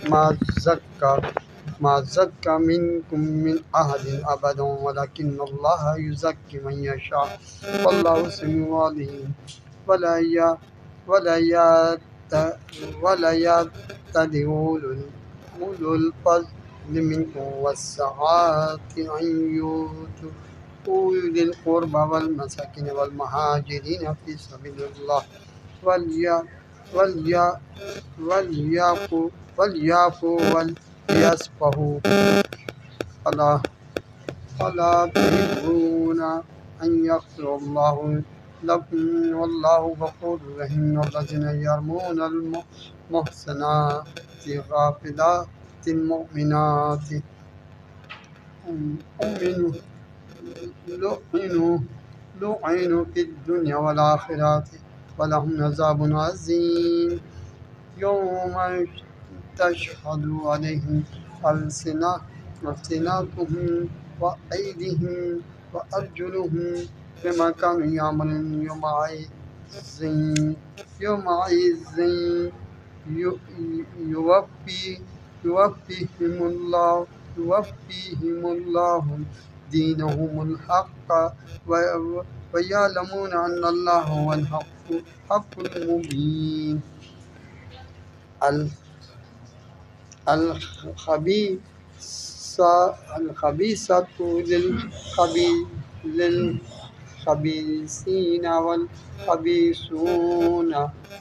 ما زكى ما زكى منكم من أحد أبدا ولكن الله يزكي من يشاء والله سميع عليم ولا ي ولا يت ولا يأتل أولو الفضل منكم والسعة أن يؤتوا أولي القربى والمساكين والمهاجرين في سبيل الله وليا وليا وليعفوا وليصفحوا ألا تحبون أن يغفر الله لكم والله غفور رحيم والذين يرمون المحصنات الغافلات المؤمنات لعنوا في الدنيا والآخرة ولهم عذاب عظيم يوم تشهد عليهم ألسنتهم وأيديهم وأرجلهم بما كانوا يعملون يومئذ يوفيهم الله دينهم الحق ويعلمون أن الله هو الحق المبين الخبيثات للخبيثين والخبيثون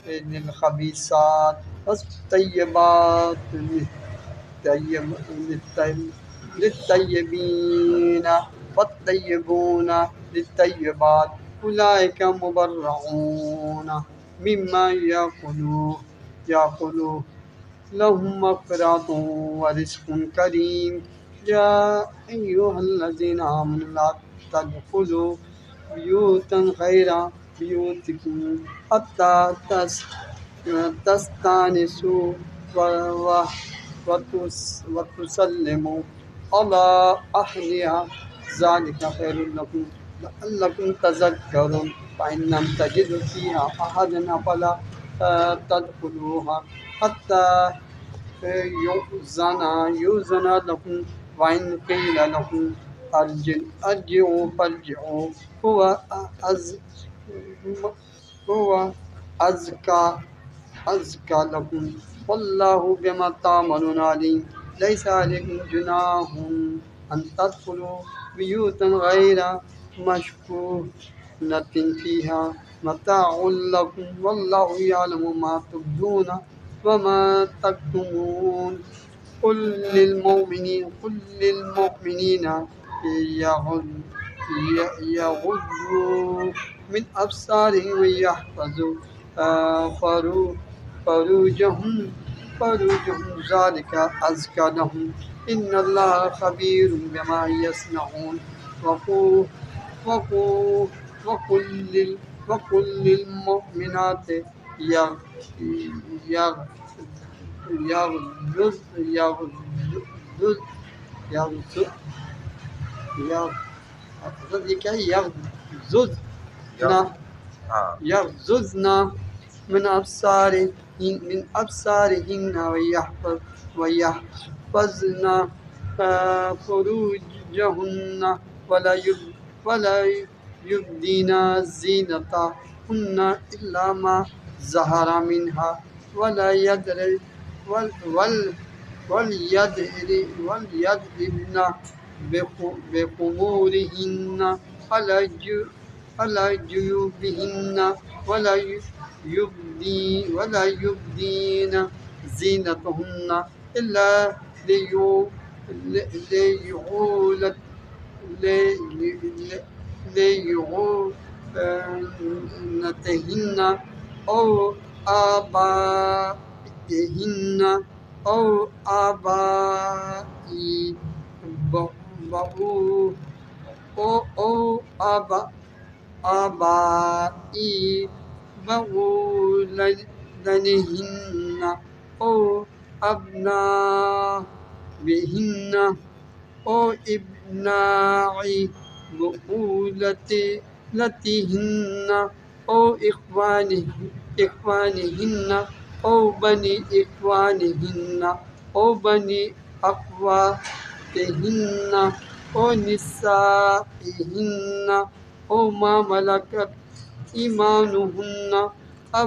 للخبيثات والطيبات للطيبين والطيبون للطيبات أولئك مبرعون مما يأكلون لهم مغفرة ورزق كريم يا أيها الذين آمنوا لا تدخلوا بيوتا غير بيوتكم حتى تستأنسوا وتسلموا على أهلها ذلك خير لكم لعلكم تذكرون فإن لم تجدوا فيها أحدا فلا تدخلوها حتى يؤذن لكم وإن قيل لكم ارجعوا فارجعوا هو أزكى لكم والله بما تعملون عليم ليس عليكم جناح أن تدخلوا بيوتا غير مشكونة فيها متاع لكم والله يعلم ما تبدون وما تكتمون قل للمؤمنين يغضوا من أبصارهم ويحفظوا فروجهم ذلك أزكى لهم إن الله خبير بما يصنعون وقل للمؤمنات يغضضن من أبصارهن ويحفظن فروجهن ولا يبدين زينتهن إلا ما ظهر منها وليضربن بخمورهن على جيوبهن ولا يبدين زينتهن إلا ليعولتهن أو آبائهن أو آباء بعولتهن أو أبنائهن أو ابناء بعولتهن أو إخوانهن أو بني إخوانهن او بنی اخواتہن او نسائہن او ما ملکت ایمانہن او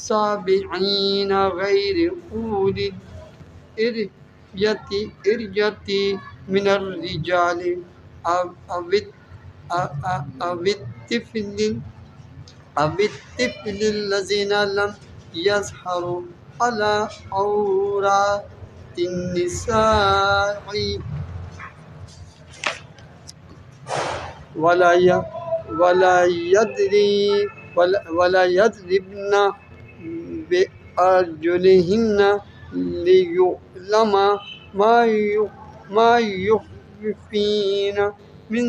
السابعین غیر اولی الإرجة من الرجال أو الطفل الذين لم يظهروا على عورات النساء ولا يضربن بأرجلهن ليعلم ما يخفين من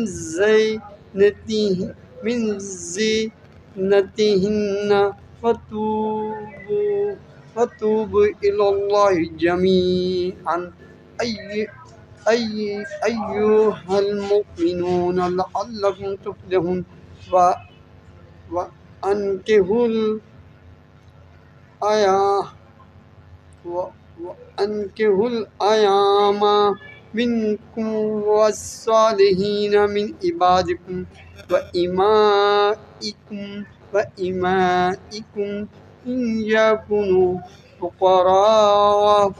زينتهن وتوبوا إلى الله جميعا أيها المؤمنون لعلكم تفلحون وأنكحوا الأيام منكم والصالحين من عبادكم وإمائكم إن يكونوا فقراء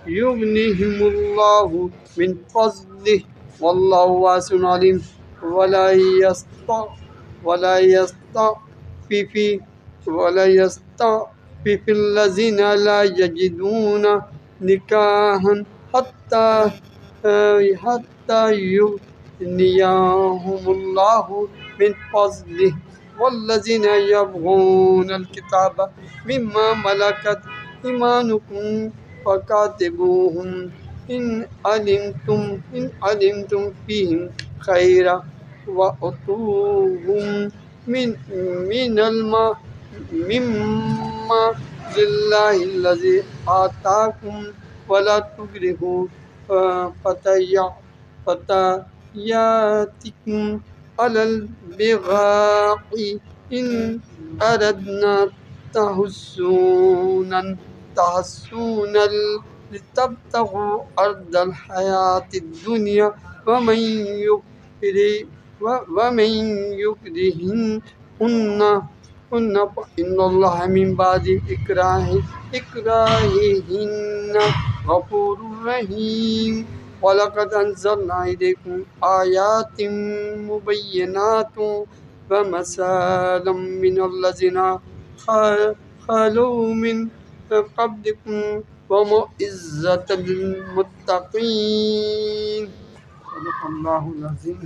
يغنيهم الله من فضله والله واسع عليم ولا يستعفف الذين لا يجدون نكاحا حتى يغنيهم الله من فضله والذين يبغون الكتاب مما ملكت إيمانكم فكاتبوهم إن علمتم فيهم خيرا وأعطوهم مما لله الذي آتاكم ولا تكرهوا فتياتكم على البغاء إن أردنا تحسونا لتبتغوا أرض الحياة الدنيا ومن يكرهن فإن الله من بعد إكراههن غفور رحيم وَلَقَدْ أَنزَلْنَا إِلَيْكُمْ آيَاتٍ مُبَيِّنَاتٍ وَمَثَالًا مِّنَ الَّذِينَ خَلَوْا مِن قَبْلِكُمْ وَمَوْعِظَةً لِّلْمُتَّقِينَ صدق اللہ العظیم۔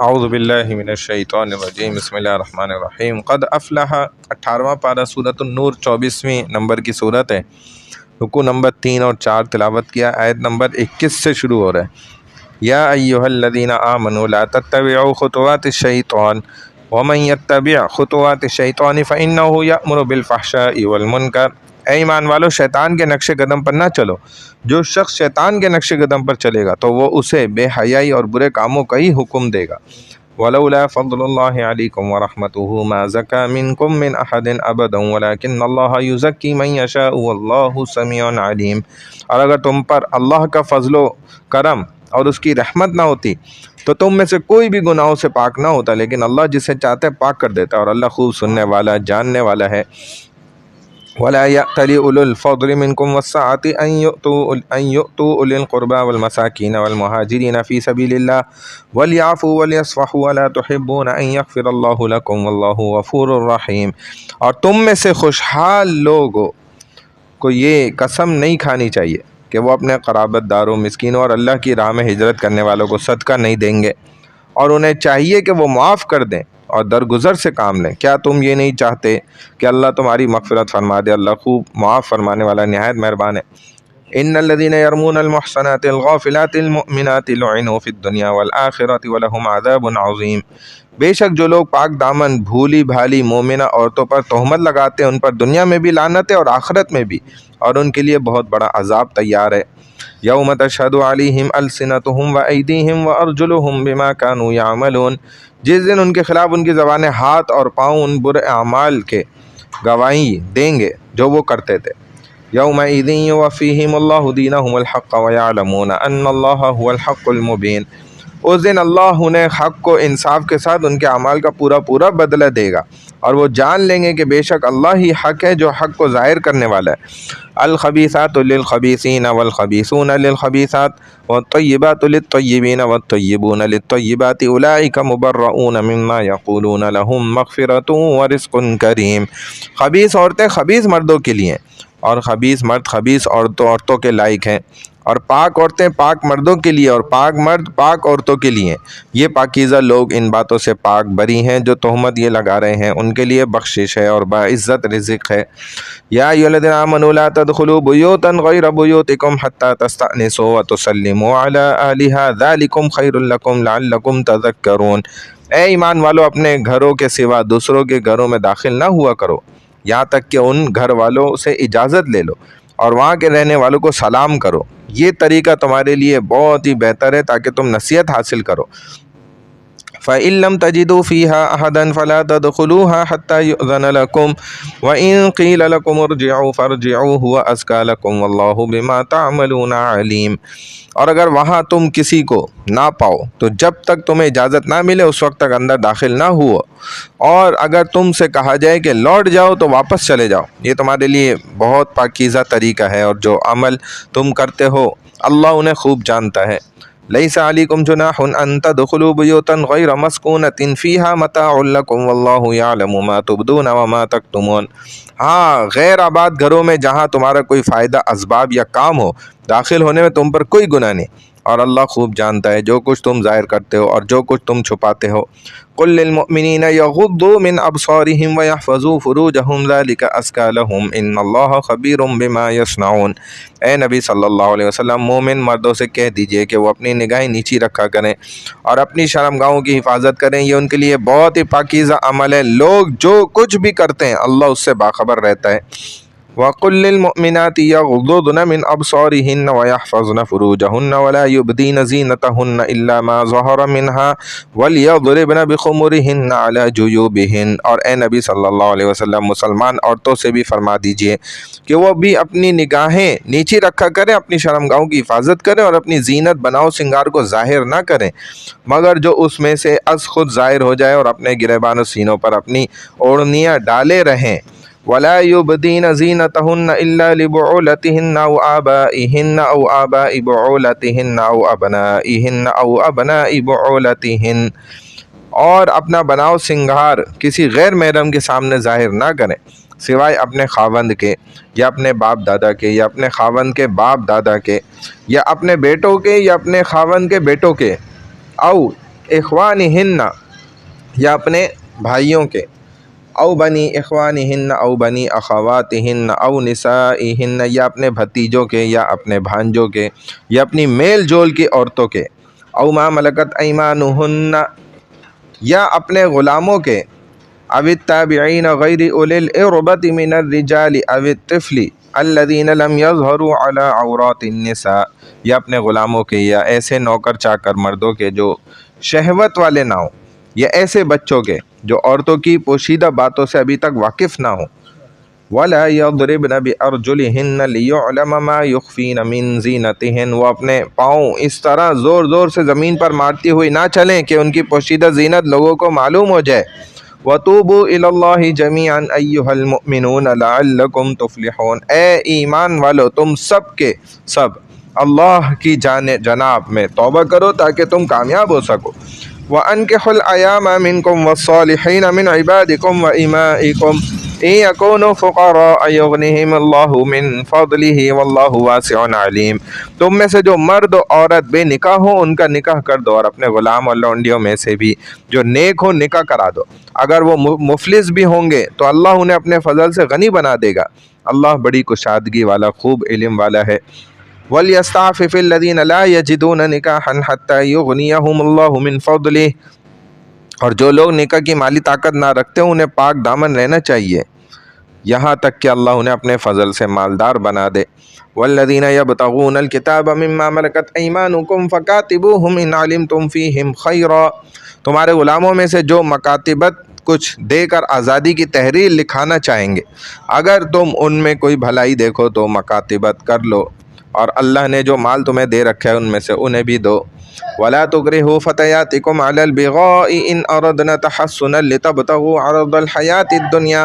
اعوذ باللہ من الشیطان الرجیم، بسم اللہ الرحمن الرحیم۔ قد افلح 18واں پارہ سورۃ النور 24ویں نمبر کی صورت ہے۔ رکوع نمبر 3 اور 4 تلاوت کیا، آیت نمبر 21 سے شروع ہو رہا ہے۔ یا ایھا الذین آمنوا لا تتبعوا خطوات الشیطان ومن یتبع خطوات الشیطان فإنہ یأمر بالفحشاء والمنکر۔ اے ایمان والو، شیطان کے نقش قدم پر نہ چلو۔ جو شخص شیطان کے نقش قدم پر چلے گا تو وہ اسے بے حیائی اور برے کاموں کا ہی حکم دے گا۔ وَلَوْلَا فَضْلُ اللَّهِ عَلَيْكُمْ وَرَحْمَتُهُ مَا زَكَىٰ مِنكُم مِّنْ أَحَدٍ أَبَدًا وَلَٰكِنَّ اللَّهَ يُزَكِّي مَن يَشَاءُ وَاللَّهُ سَمِيعٌ عَلِيمٌ۔ اور اگر تم پر اللہ کا فضل و کرم اور اس کی رحمت نہ ہوتی تو تم میں سے کوئی بھی گناہوں سے پاک نہ ہوتا، لیکن اللہ جسے چاہتا ہے پاک کر دیتا ہے، اور اللہ خوب سننے والا جاننے والا ہے۔ وَلَا يَأْتَلِ أُولُو الْفَضْلِ مِنكُمْ وَالسَّعَةِ أَن يُؤْتُوا أُولِي الْقُرْبَىٰ وَالْمَسَاكِينَ وَالْمُهَاجِرِينَ فِي سَبِيلِ اللَّهِ وَلْيَعْفُوا وَلْيَصْفَحُوا أَلَا تُحِبُّونَ أَن يَغْفِرَ اللَّهُ لَكُمْ وَاللَّهُ غَفُورٌ رَّحِيمٌ۔ اور تم میں سے خوشحال لوگوں کو یہ قسم نہیں کھانی چاہیے کہ وہ اپنے قرابت داروں، مسکینوں اور اللہ کی راہ میں ہجرت کرنے والوں کو صدقہ نہیں دیں گے، اور انہیں چاہیے کہ وہ معاف کر دیں اور درگزر سے کام لیں۔ کیا تم یہ نہیں چاہتے کہ اللہ تمہاری مغفرت فرما دے؟ اللہ خوب معاف فرمانے والا نہایت مہربان ہے۔ ان الذين يرمون المحصنات الغافلات المؤمنات لعنوا في الدنيا والآخرة ولهم عذاب عظیم، بے شک جو لوگ پاک دامن بھولی بھالی مومنہ عورتوں پر تہمت لگاتے ہیں ان پر دنیا میں بھی لعنت ہے اور آخرت میں بھی، اور ان کے لیے بہت بڑا عذاب تیار ہے۔ یوم تشہد علیہم السنتہم وایدیہم وارجلہم بما کانوا یعملون، جس دن ان کے خلاف ان کی زبانیں، ہاتھ اور پاؤں ان برے اعمال کے گواہی دیں گے جو وہ کرتے تھے۔ یومئذ یوفیہم اللہ دینہم الحق ویعلمون ان اللہ هو الحق المبین، اس دن اللہ انہیں حق کو انصاف کے ساتھ ان کے اعمال کا پورا پورا بدلہ دے گا، اور وہ جان لیں گے کہ بے شک اللہ ہی حق ہے جو حق کو ظاہر کرنے والا ہے۔ الخبیثات للخبیثین والخبیثون للخبیثات والطیبات للطیبین والطیبون للطیبات اولئک مبرؤون مما یقولون لهم مغفرۃ ورزق کریم، خبیث عورتیں خبیث مردوں کے لیے اور خبیث مرد خبیث عورتوں کے لائق ہیں، اور پاک عورتیں پاک مردوں کے لیے اور پاک مرد پاک عورتوں کے لیے۔ یہ پاکیزہ لوگ ان باتوں سے پاک بری ہیں جو تہمت یہ لگا رہے ہیں، ان کے لیے بخشش ہے اور باعزت رزق ہے۔ یا ایھا الذین آمنوا لا تدخلوا بیوتا غیر بیوتکم حتی تستأنسوا وتسلموا علی اہلہا ذلکم خیر لکم لعلکم تذکرون، اے ایمان والو اپنے گھروں کے سوا دوسروں کے گھروں میں داخل نہ ہوا کرو یہاں تک کہ ان گھر والوں سے اجازت لے لو، اور وہاں کے رہنے والوں کو سلام کرو، یہ طریقہ تمہارے لیے بہت ہی بہتر ہے تاکہ تم نصیحت حاصل کرو۔ فَإِن لَّمْ تَجِدُوا فِيهَا أَحَدًا فَلَا تَدْخُلُوهَا حَتَّى يُؤْذَنَ لَكُمْ وَإِن قِيلَ لَكُمُ ارْجِعُوا فَارْجِعُوا هُوَ أَزْكَىٰ لَكُمْ وَاللَّهُ بِمَا تَعْمَلُونَ عَلِيمٌ، اور اگر وہاں تم کسی کو نہ پاؤ تو جب تک تمہیں اجازت نہ ملے اس وقت تک اندر داخل نہ ہو، اور اگر تم سے کہا جائے کہ لوٹ جاؤ تو واپس چلے جاؤ، یہ تمہارے لیے بہت پاکیزہ طریقہ ہے، اور جو عمل تم کرتے ہو اللہ انہیں خوب جانتا ہے۔ لیس علیکم جناح ان تدخلوا بیوتا غیر مسکونۃ فیہا متاع لکم واللہ یعلم ما تبدون وما تکتمون، ہاں غیر آباد گھروں میں جہاں تمہارا کوئی فائدہ اسباب یا کام ہو داخل ہونے میں تم پر کوئی گناہ نہیں، اور اللہ خوب جانتا ہے جو کچھ تم ظاہر کرتے ہو اور جو کچھ تم چھپاتے ہو۔ قل للمؤمنین یغضوا من ابصارہم ویحفظوا فروجہم ذلک ازکی لہم ان اللہ خبیر بما یصنعون، اے نبی صلی اللہ علیہ وسلم مومن مردوں سے کہہ دیجئے کہ وہ اپنی نگاہیں نیچی رکھا کریں اور اپنی شرمگاہوں کی حفاظت کریں، یہ ان کے لیے بہت ہی پاکیزہ عمل ہے، لوگ جو کچھ بھی کرتے ہیں اللہ اس سے باخبر رہتا ہے۔ وَقُل لِّلْمُؤْمِنَاتِ يَغْضُضْنَ مِنْ أَبْصَارِهِنَّ وَيَحْفَظْنَ فُرُوجَهُنَّ وَلَا يُبْدِينَ زِينَتَهُنَّ إِلَّا مَا ظَهَرَ مِنْهَا وَلْيَضْرِبْنَ بِخُمُرِهِنَّ عَلَى جُيُوبِهِنَّ، اور اے نبی صلی اللہ علیہ وسلم مسلمان عورتوں سے بھی فرما دیجئے کہ وہ بھی اپنی نگاہیں نیچی رکھا کریں، اپنی شرمگاہوں کی حفاظت کریں اور اپنی زینت بناؤ سنگار کو ظاہر نہ کریں مگر جو اس میں سے از خود ظاہر ہو جائے، اور اپنے گریبان و سینوں پر اپنی اوڑھنیاں ڈالے رہیں۔ وَلَا يُبْدِينَ زِينَتَهُنَّ إِلَّا لِبُعُولَتِهِنَّ أَوْ آبَائِهِنَّ أَوْ آبَاءِ بُعُولَتِهِنَّ أَوْ أَبْنَائِهِنَّ أَوْ أَبْنَاءِ بُعُولَتِهِنَّ، اور اپنا بناؤ سنگار کسی غیر محرم کے سامنے ظاہر نہ کریں سوائے اپنے خاوند کے یا اپنے باپ دادا کے یا اپنے خاوند کے باپ دادا کے یا اپنے بیٹوں کے یا اپنے خاوند کے بیٹوں کے، او اخوانہن یا اپنے بھائیوں کے، او بنی اخوانہن او بنی اخواتہن او نسائہن یا اپنے بھتیجوں کے یا اپنے بھانجوں کے یا اپنی میل جول کی عورتوں کے، او ما ملکت ایمانہن یا اپنے غلاموں کے، او التابعین غیر اولی الاربۃ من الرجال او الطفل الذین لم یظہروا علی عورات النساء، یا اپنے غلاموں کے یا ایسے نوکر چاکر مردوں کے جو شہوت والے نہ ہوں، یا ایسے بچوں کے جو عورتوں کی پوشیدہ باتوں سے ابھی تک واقف نہ ہوں۔ وَلَا يَضْرِبْنَ بِأَرْجُلِهِنَّ لِيُعْلَمَ مَا يُخْفِينَ مِن زِينَتِهِنَّ، وہ اپنے پاؤں اس طرح زور زور سے زمین پر مارتی ہوئی نہ چلیں کہ ان کی پوشیدہ زینت لوگوں کو معلوم ہو جائے۔ وَتُوبُوا إِلَى اللَّهِ جَمِيعًا أَيُّهَا الْمُؤْمِنُونَ لَعَلَّكُمْ تُفْلِحُونَ، اے ایمان والو تم سب کے سب اللہ کی جناب میں توبہ کرو تاکہ تم کامیاب ہو سکو۔ وَأَنكِحُوا الْأَيَامَ مِنكُمْ وَالصَّالِحِينَ مِنْ عِبَادِكُمْ وَإِمَائِكُمْ إِن يَكُونُوا فُقَرَاءَ يُغْنِهِمُ اللَّهُ مِنْ فَضْلِهِ وَاللَّهُ وَاسِعٌ عَلِيمٌ، تم میں سے جو مرد و عورت بے نکاح ہو ان کا نکاح کر دو، اور اپنے غلام اور لونڈیوں میں سے بھی جو نیک ہو نکاح کرا دو، اگر وہ مفلس بھی ہوں گے تو اللہ انہیں اپنے فضل سے غنی بنا دے گا، اللہ بڑی کشادگی والا خوب علم والا ہے۔ وَلْيَسْتَعْفِفِ الَّذِينَ لَا يَجِدُونَ نِكَاحًا حَتَّى يُغْنِيَهُمُ اللَّهُ مِنْ فَضْلِهِ، اور جو لوگ نکاح کی مالی طاقت نہ رکھتے انہیں پاک دامن رہنا چاہیے یہاں تک کہ اللہ انہیں اپنے فضل سے مالدار بنا دے۔ وَالَّذِينَ يَبْتَغُونَ الْكِتَابَ مِمَّا مَلَكَتْ أَيْمَانُكُمْ فَكَاتِبُوهُمْ إِنْ عَلِمْتُمْ فِيهِمْ خَيْرًا، تمہارے غلاموں میں سے جو مکاتبت کچھ دے کر آزادی کی تحریر لکھانا چاہیں گے، اگر تم ان میں کوئی بھلائی دیکھو تو مکاتبت کر لو، اور اللہ نے جو مال تمہیں دے رکھا ہے ان میں سے انہیں بھی دو۔ وَلَا تُكْرِهُوا فَتَيَاتِكُمْ عَلَى الْبِغَاءِ إِنْ أَرَدْنَ تَحَصُّنًا لِتَبْتَغُوا عَرَضَ الْحَيَاةِ الدُّنْيَا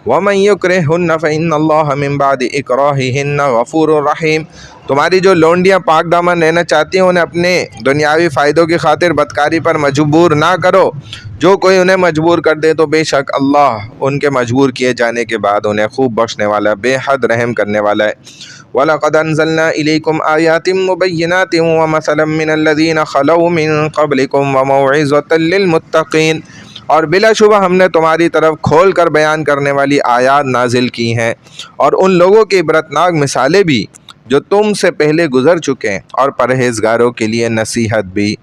وَمَنْ يُكْرِهْهُنَّ فَإِنَّ اللَّهَ مِنْ بَعْدِ إِكْرَاهِهِنَّ غَفُورٌ رَحِيمٌ، تمہاری جو لونڈیاں پاک دامن رہنا چاہتی ہیں انہیں اپنے دنیاوی فائدوں کی خاطر بدکاری پر مجبور نہ کرو، جو کوئی انہیں مجبور کر دے تو بے شک اللہ ان کے مجبور کیے جانے کے بعد انہیں خوب بخشنے والا، بے حد رحم کرنے والا ہے۔ وَلَقَدْ أَنزَلْنَا إِلَيْكُمْ آيَاتٍ مُبَيِّنَاتٍ وَمَثَلًا مِّنَ الَّذِينَ خَلَوْا مِن قَبْلِكُمْ وَمَوْعِظَةً لِّلْمُتَّقِينَ، اور بلا شبہ ہم نے تمہاری طرف کھول کر بیان کرنے والی آیات نازل کی ہیں، اور ان لوگوں کی عبرتناک مثالیں بھی جو تم سے پہلے گزر چکے ہیں، اور پرہیزگاروں کے لیے نصیحت بھی۔